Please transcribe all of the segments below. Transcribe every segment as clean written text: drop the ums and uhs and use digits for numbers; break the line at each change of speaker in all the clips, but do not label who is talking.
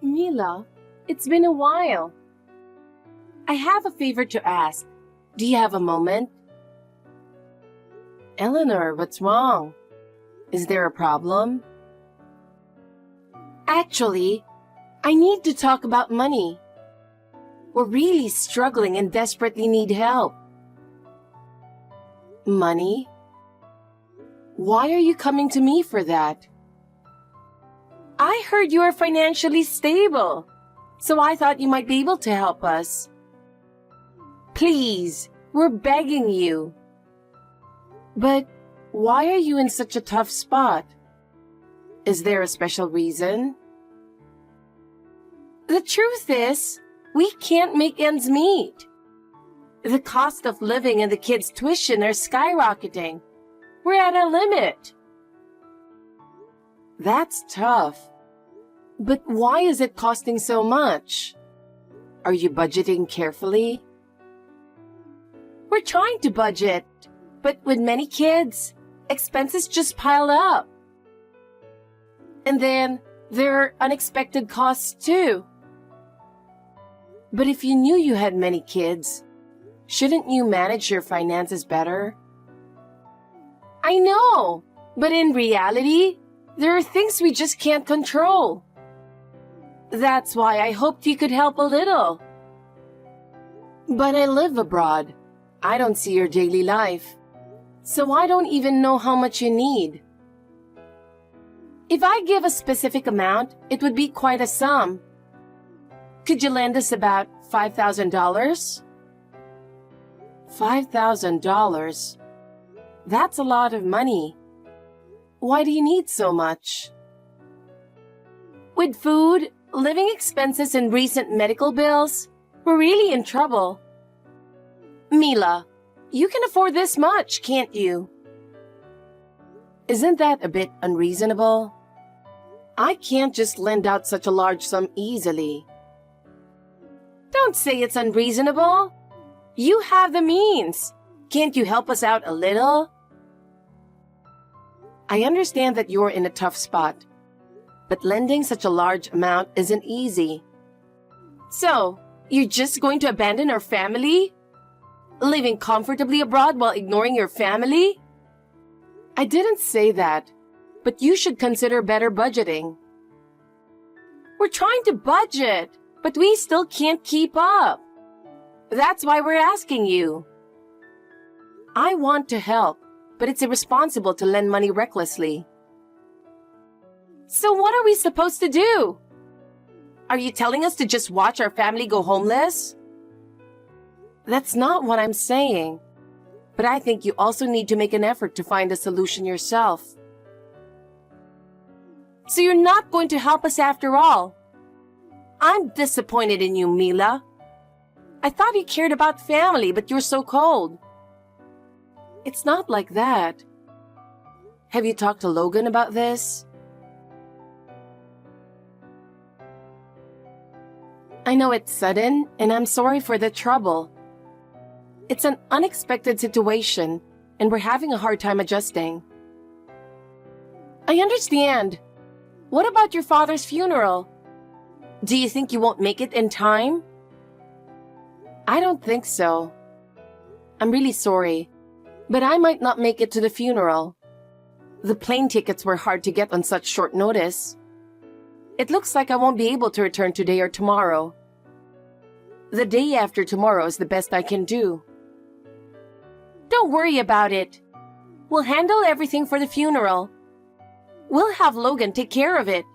Mila, it's been a while. I have a favor to ask. Do you have a moment? Eleanor, what's wrong? Is there a problem? Actually, I need to talk about money. We're really struggling and desperately need help. Money? Why are you coming to me for that? I heard you are financially stable, so I thought you might be able to help us. Please, we're begging you. But why are you in such a tough spot? Is there a special reason? The truth is, we can't make ends meet. The cost of living and the kids' tuition are skyrocketing. We're at a limit. That's tough. But why is it costing so much? Are you budgeting carefully? We're trying to budget, but with many kids, expenses just pile up. And then there are unexpected costs too. But if you knew you had many kids, shouldn't you manage your finances better? I know, but in reality, there are things we just can't control. That's why I hoped you could help a little. But I live abroad. I don't see your daily life, so I don't even know how much you need. If I give a specific amount, it would be quite a sum. Could you lend us about $5,000? $5,000? That's a lot of money. Why do you need so much? With food, living expenses, and recent medical bills, we're really in trouble. Mila, you can afford this much, can't you? Isn't that a bit unreasonable? I can't just lend out such a large sum easily. Don't say it's unreasonable. You have the means. Can't you help us out a little? I understand that you're in a tough spot, but lending such a large amount isn't easy. So, you're just going to abandon our family? Living comfortably abroad while ignoring your family? I didn't say that, but you should consider better budgeting. We're trying to budget, but we still can't keep up. That's why we're asking you. I want to help, but it's irresponsible to lend money recklessly. So what are we supposed to do? Are you telling us to just watch our family go homeless? That's not what I'm saying. But I think you also need to make an effort to find a solution yourself. So you're not going to help us after all? I'm disappointed in you, Mila. I thought you cared about family, but you're so cold. It's not like that. Have you talked to Logan about this? I know it's sudden, and I'm sorry for the trouble. It's an unexpected situation, and we're having a hard time adjusting. I understand. What about your father's funeral? Do you think you won't make it in time? I don't think so. I'm really sorry, but I might not make it to the funeral. The plane tickets were hard to get on such short notice. It looks like I won't be able to return today or tomorrow. The day after tomorrow is the best I can do. Don't worry about it. We'll handle everything for the funeral. We'll have Logan take care of it.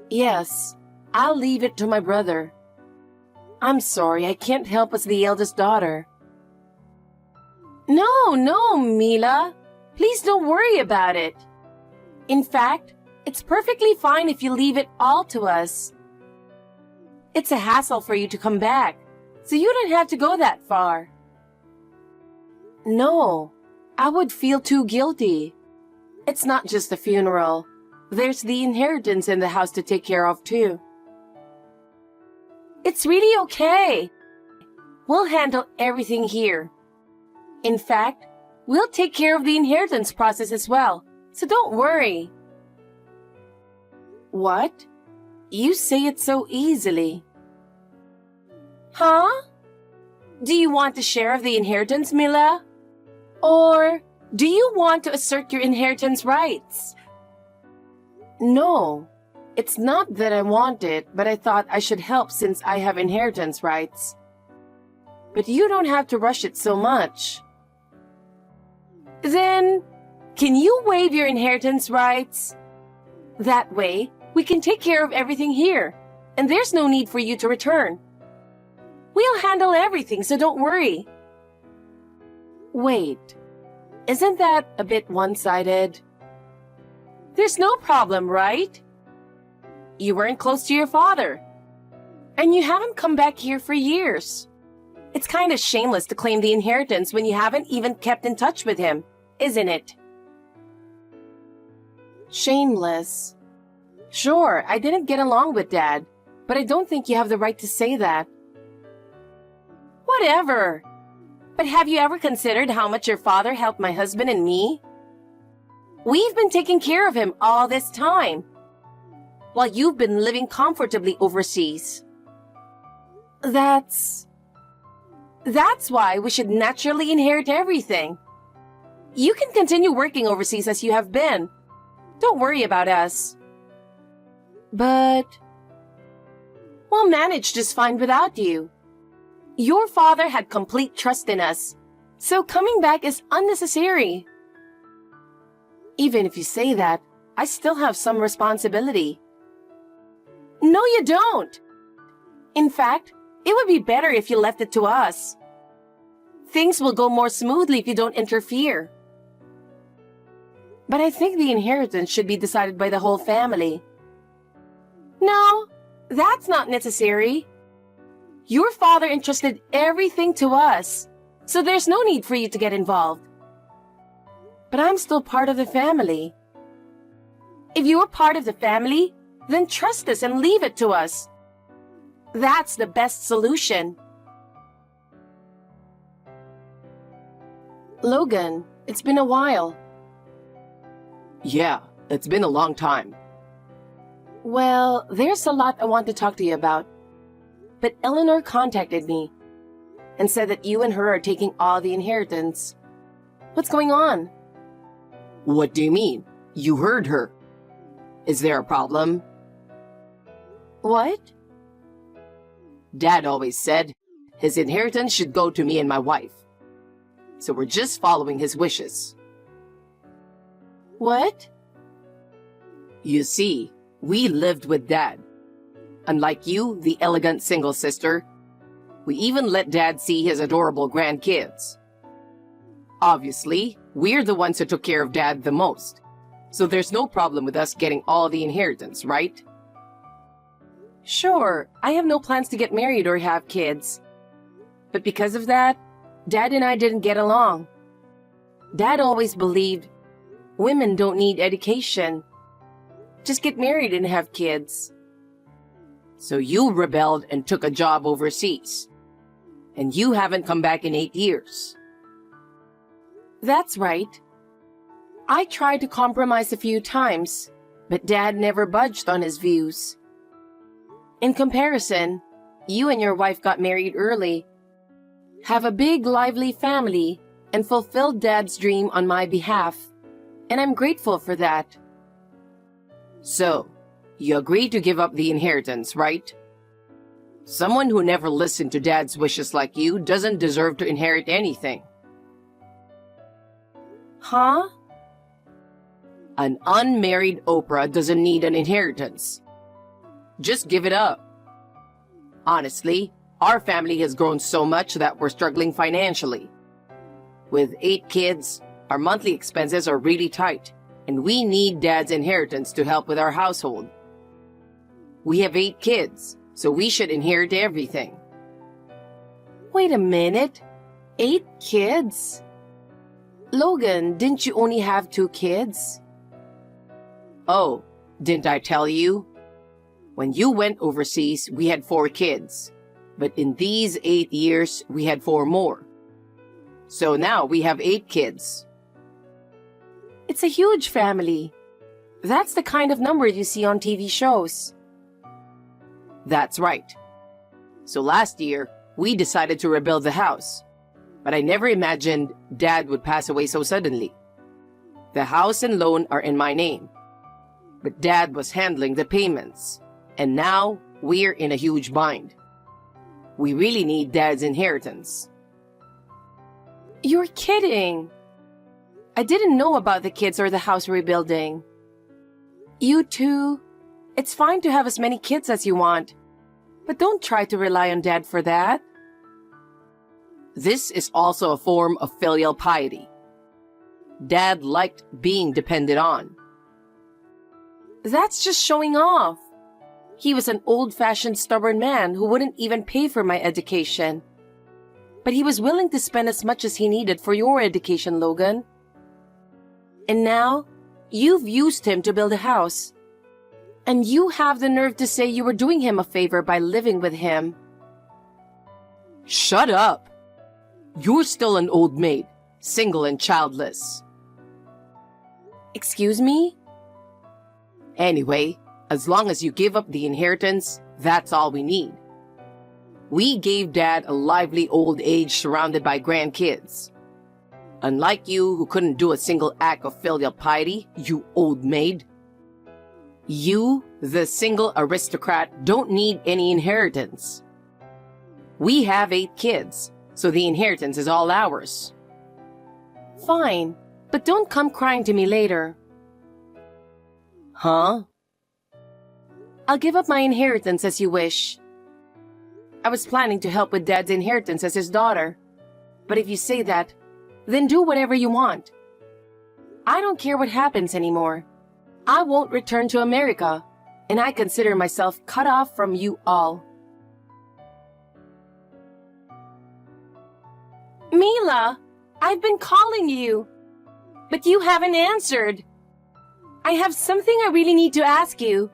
Yes, I'll leave it to my brother. I'm sorry, I can't help as the eldest daughter. No, Mila. Please don't worry about it. In fact, it's perfectly fine if you leave it all to us. It's a hassle for you to come back, so you don't have to go that far. No, I would feel too guilty. It's not just the funeral. There's the inheritance in the house to take care of too. It's really okay. We'll handle everything here. In fact, we'll take care of the inheritance process as well, so don't worry. What? You say it so easily. Huh? Do you want a share of the inheritance, Mila? Or do you want to assert your inheritance rights? No, it's not that I want it, but I thought I should help since I have inheritance rights. But you don't have to rush it so much. Then, can you waive your inheritance rights? That way, we can take care of everything here, and there's no need for you to return. We'll handle everything, so don't worry. Wait, isn't that a bit one-sided? There's no problem, right? You weren't close to your father, and you haven't come back here for years. It's kind of shameless to claim the inheritance when you haven't even kept in touch with him, isn't it? Shameless? Sure, I didn't get along with Dad, but I don't think you have the right to say that. Whatever. But have you ever considered how much your father helped my husband and me? We've been taking care of him all this time, while you've been living comfortably overseas. That's why we should naturally inherit everything. You can continue working overseas as you have been. Don't worry about us. But we'll manage just fine without you. Your father had complete trust in us, so coming back is unnecessary. Even if you say that, I still have some responsibility. No, you don't. In fact, it would be better if you left it to us. Things will go more smoothly if you don't interfere. But I think the inheritance should be decided by the whole family. No, that's not necessary. Your father entrusted everything to us, so there's no need for you to get involved. But I'm still part of the family. If you are part of the family, then trust us and leave it to us. That's the best solution. Logan, it's been a while.
Yeah, it's been a long time.
Well, there's a lot I want to talk to you about. But Eleanor contacted me and said that you and her are taking all the inheritance. What's going on?
What do you mean? You heard her. Is there a problem?
What?
Dad always said his inheritance should go to me and my wife. So we're just following his wishes.
What?
You see, we lived with Dad. Unlike you, the elegant single sister, we even let Dad see his adorable grandkids. Obviously, we're the ones who took care of Dad the most, so there's no problem with us getting all the inheritance, right?
Sure, I have no plans to get married or have kids. But because of that, Dad and I didn't get along. Dad always believed women don't need education. Just get married and have kids.
So you rebelled and took a job overseas. And you haven't come back in 8 years.
That's right. I tried to compromise a few times, but Dad never budged on his views. In comparison, you and your wife got married early, have a big, lively family, and fulfilled Dad's dream on my behalf, and I'm grateful for that.
So, you agreed to give up the inheritance, right? Someone who never listened to Dad's wishes like you doesn't deserve to inherit anything.
Huh?
An unmarried Oprah doesn't need an inheritance. Just give it up. Honestly, our family has grown so much that we're struggling financially. With 8 kids, our monthly expenses are really tight, and we need Dad's inheritance to help with our household. We have 8 kids, so we should inherit everything.
Wait a minute. 8 kids? Logan, didn't you only have 2 kids?
Oh, didn't I tell you? When you went overseas, we had 4 kids. But in these 8 years, we had 4 more. So now we have 8 kids.
It's a huge family. That's the kind of number you see on TV shows.
That's right. So last year, we decided to rebuild the house. But I never imagined Dad would pass away so suddenly. The house and loan are in my name. But Dad was handling the payments. And now, we're in a huge bind. We really need Dad's inheritance.
You're kidding. I didn't know about the kids or the house rebuilding. You two, it's fine to have as many kids as you want, but don't try to rely on Dad for that.
This is also a form of filial piety. Dad liked being depended on.
That's just showing off. He was an old-fashioned stubborn man who wouldn't even pay for my education. But he was willing to spend as much as he needed for your education, Logan. And now, you've used him to build a house. And you have the nerve to say you were doing him a favor by living with him.
Shut up! You're still an old maid, single and childless.
Excuse me?
Anyway, as long as you give up the inheritance, that's all we need. We gave Dad a lively old age surrounded by grandkids. Unlike you, who couldn't do a single act of filial piety, you old maid. You, the single aristocrat, don't need any inheritance. We have 8 kids, so the inheritance is all ours.
Fine, but don't come crying to me later.
Huh?
I'll give up my inheritance as you wish. I was planning to help with Dad's inheritance as his daughter. But if you say that, then do whatever you want. I don't care what happens anymore. I won't return to America, and I consider myself cut off from you all. Mila, I've been calling you, but you haven't answered. I have something I really need to ask you.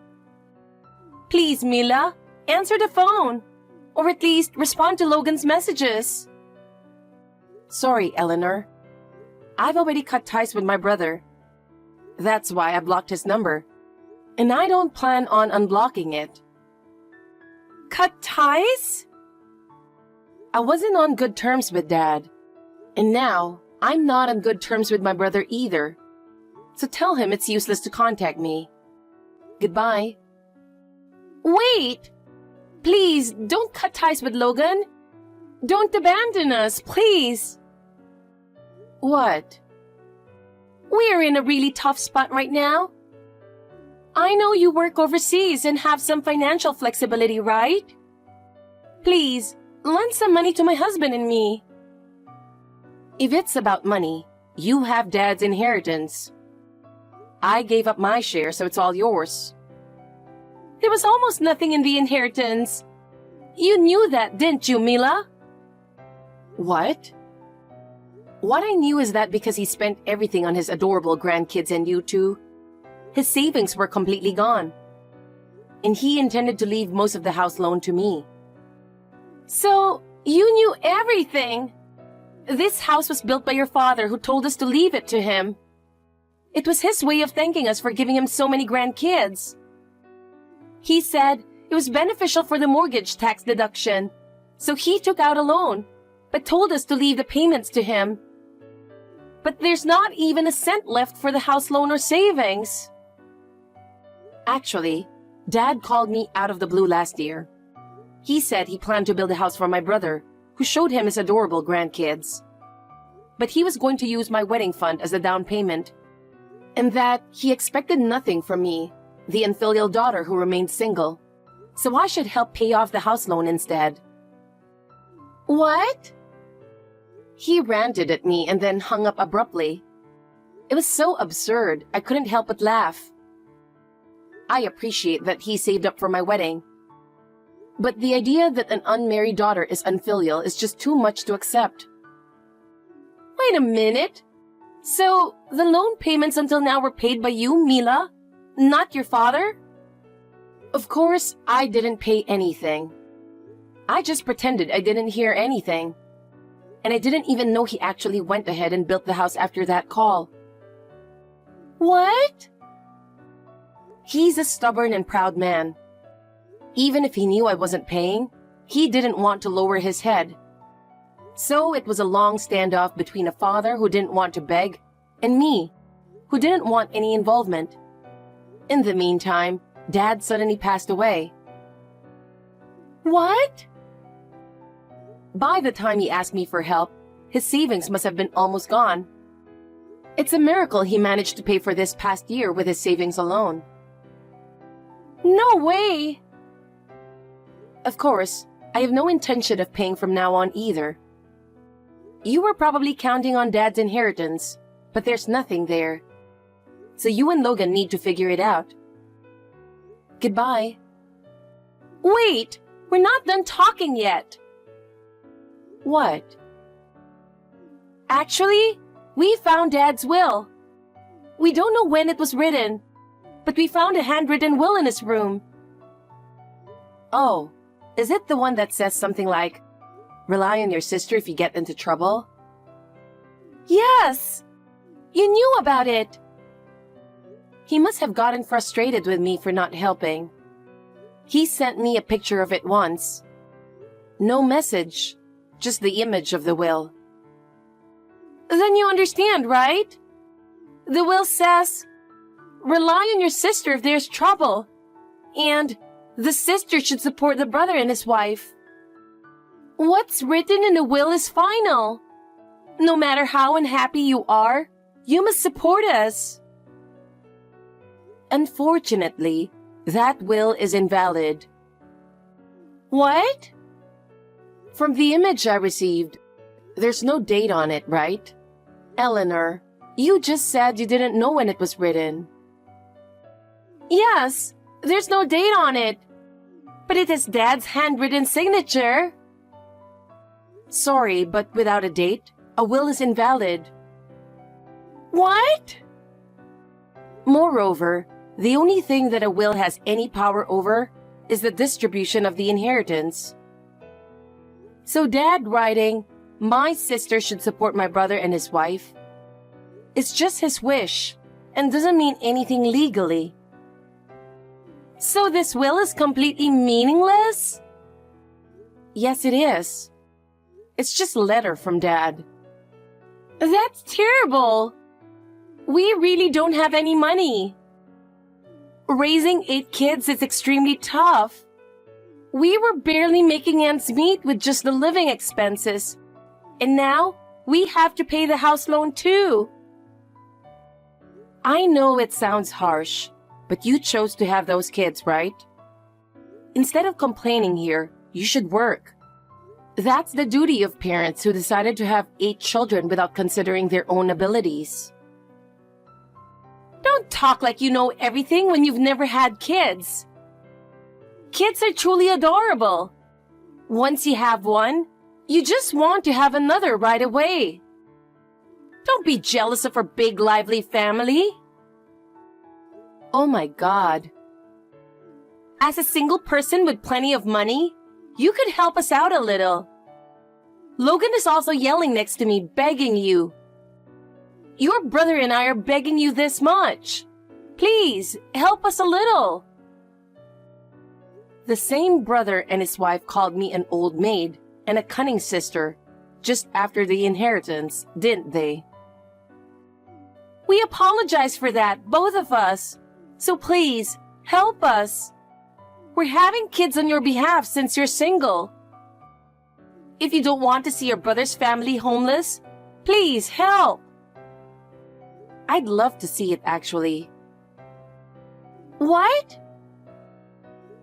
Please, Mila, answer the phone, or at least respond to Logan's messages. Sorry, Eleanor. I've already cut ties with my brother. That's why I blocked his number, and I don't plan on unblocking it. Cut ties? I wasn't on good terms with Dad, and now I'm not on good terms with my brother either. So tell him it's useless to contact me. Goodbye. Wait! Please, don't cut ties with Logan. Don't abandon us, please. What? We're in a really tough spot right now. I know you work overseas and have some financial flexibility, right? Please, lend some money to my husband and me. If it's about money, you have Dad's inheritance. I gave up my share, so it's all yours. There was almost nothing in the inheritance. You knew that, didn't you, Mila? What? What I knew is that because he spent everything on his adorable grandkids and you two, his savings were completely gone. And he intended to leave most of the house loan to me. So, you knew everything. This house was built by your father, who told us to leave it to him. It was his way of thanking us for giving him so many grandkids. He said it was beneficial for the mortgage tax deduction, so he took out a loan, but told us to leave the payments to him. But there's not even a cent left for the house loan or savings. Actually, Dad called me out of the blue last year. He said he planned to build a house for my brother, who showed him his adorable grandkids. But he was going to use my wedding fund as a down payment, and that he expected nothing from me, the unfilial daughter who remained single, so I should help pay off the house loan instead. What? He ranted at me and then hung up abruptly. It was so absurd, I couldn't help but laugh. I appreciate that he saved up for my wedding, but the idea that an unmarried daughter is unfilial is just too much to accept. Wait a minute. So, the loan payments until now were paid by you, Mila, not your father? Of course, I didn't pay anything. I just pretended I didn't hear anything. And I didn't even know he actually went ahead and built the house after that call. What? He's a stubborn and proud man. Even if he knew I wasn't paying, he didn't want to lower his head. So it was a long standoff between a father who didn't want to beg and me, who didn't want any involvement. In the meantime, Dad suddenly passed away. What? By the time he asked me for help, his savings must have been almost gone. It's a miracle he managed to pay for this past year with his savings alone. No way! Of course, I have no intention of paying from now on either. You were probably counting on Dad's inheritance, but there's nothing there. So you and Logan need to figure it out. Goodbye. Wait! We're not done talking yet! What? Actually, we found Dad's will. We don't know when it was written, but we found a handwritten will in his room. Oh, is it the one that says something like, "Rely on your sister if you get into trouble"? Yes! You knew about it! He must have gotten frustrated with me for not helping. He sent me a picture of it once. No message, just the image of the will. Then you understand, right? The will says, "Rely on your sister if there's trouble," and the sister should support the brother and his wife. What's written in the will is final. No matter how unhappy you are, you must support us. Unfortunately, that will is invalid. What? From the image I received, there's no date on it, right? Eleanor, you just said you didn't know when it was written. Yes, there's no date on it, but it is Dad's handwritten signature. Sorry, but without a date, a will is invalid. What? Moreover, the only thing that a will has any power over is the distribution of the inheritance. So Dad writing, "My sister should support my brother and his wife," is just his wish and doesn't mean anything legally. So this will is completely meaningless? Yes, it is. It's just a letter from Dad. That's terrible. We really don't have any money. Raising 8 kids is extremely tough. We were barely making ends meet with just the living expenses. And now, we have to pay the house loan too. I know it sounds harsh, but you chose to have those kids, right? Instead of complaining here, you should work. That's the duty of parents who decided to have 8 children without considering their own abilities. Don't talk like you know everything when you've never had kids. Kids are truly adorable. Once you have one, you just want to have another right away. Don't be jealous of our big, lively family. Oh my God. As a single person with plenty of money, you could help us out a little. Logan is also yelling next to me, begging you. Your brother and I are begging you this much. Please, help us a little. The same brother and his wife called me an old maid and a cunning sister just after the inheritance, didn't they? We apologize for that, both of us. So please, help us. We're having kids on your behalf since you're single. If you don't want to see your brother's family homeless, please help. I'd love to see it, actually. What?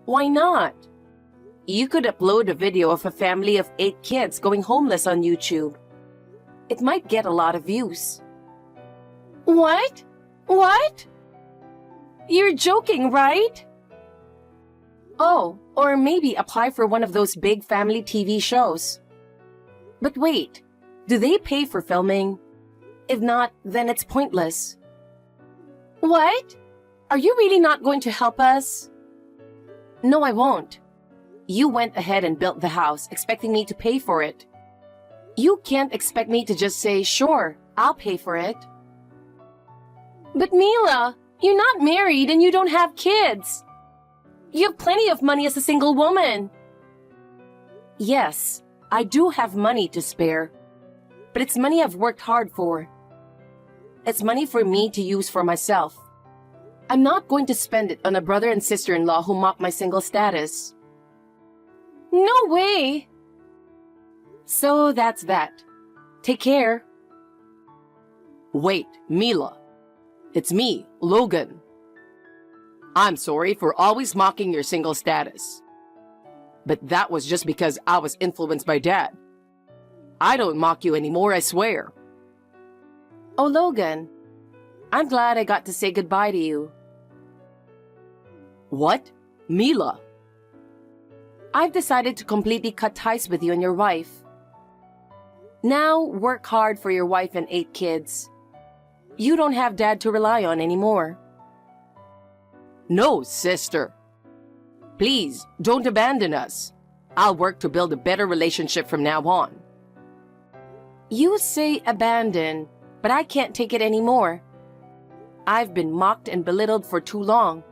Why not? You could upload a video of a family of 8 kids going homeless on YouTube. It might get a lot of views. What? What? You're joking, right? Oh, or maybe apply for one of those big family TV shows. But wait, do they pay for filming? If not, then it's pointless. What? Are you really not going to help us? No, I won't. You went ahead and built the house, expecting me to pay for it. You can't expect me to just say, "Sure, I'll pay for it." But Mila, you're not married and you don't have kids. You have plenty of money as a single woman. Yes, I do have money to spare, but it's money I've worked hard for. It's money for me to use for myself. I'm not going to spend it on a brother and sister-in-law who mock my single status. No way! So that's that. Take care.
Wait, Mila. It's me, Logan. I'm sorry for always mocking your single status. But that was just because I was influenced by Dad. I don't mock you anymore, I swear.
Oh, Logan. I'm glad I got to say goodbye to you.
What? Mila?
I've decided to completely cut ties with you and your wife. Now, work hard for your wife and 8 kids. You don't have Dad to rely on anymore.
No, sister. Please, don't abandon us. I'll work to build a better relationship from now on.
You say abandon, but I can't take it anymore. I've been mocked and belittled for too long.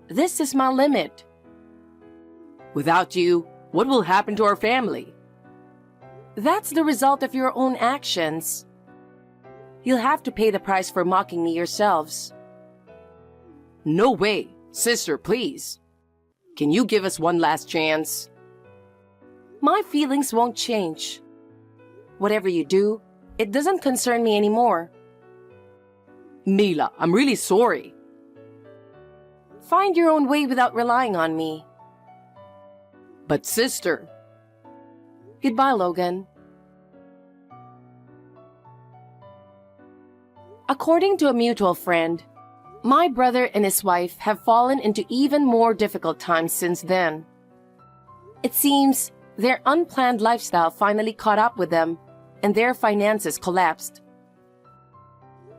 This is my limit.
Without you, what will happen to our family?
That's the result of your own actions. You'll have to pay the price for mocking me yourselves.
No way. Sister, please. Can you give us one last chance?
My feelings won't change. Whatever you do, it doesn't concern me anymore.
Mila, I'm really sorry.
Find your own way without relying on me.
But sister...
Goodbye, Logan. According to a mutual friend, my brother and his wife have fallen into even more difficult times since then. It seems their unplanned lifestyle finally caught up with them, and their finances collapsed.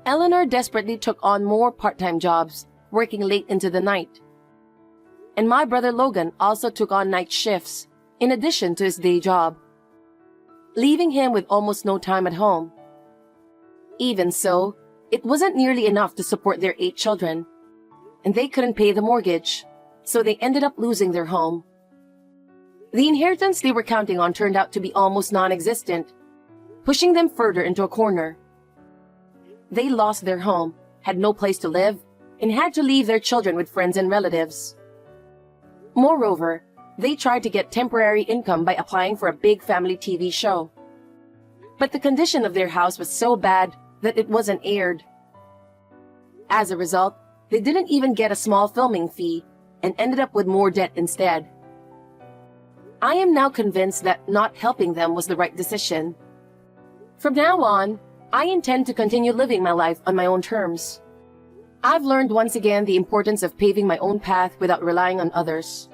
Eleanor desperately took on more part-time jobs, working late into the night. And my brother Logan also took on night shifts, in addition to his day job, leaving him with almost no time at home. Even so, it wasn't nearly enough to support their 8 children, and they couldn't pay the mortgage, so they ended up losing their home. The inheritance they were counting on turned out to be almost non-existent, pushing them further into a corner. They lost their home, had no place to live, and had to leave their children with friends and relatives. Moreover, they tried to get temporary income by applying for a big family TV show. But the condition of their house was so bad that it wasn't aired. As a result, they didn't even get a small filming fee and ended up with more debt instead. I am now convinced that not helping them was the right decision. From now on, I intend to continue living my life on my own terms. I've learned once again the importance of paving my own path without relying on others.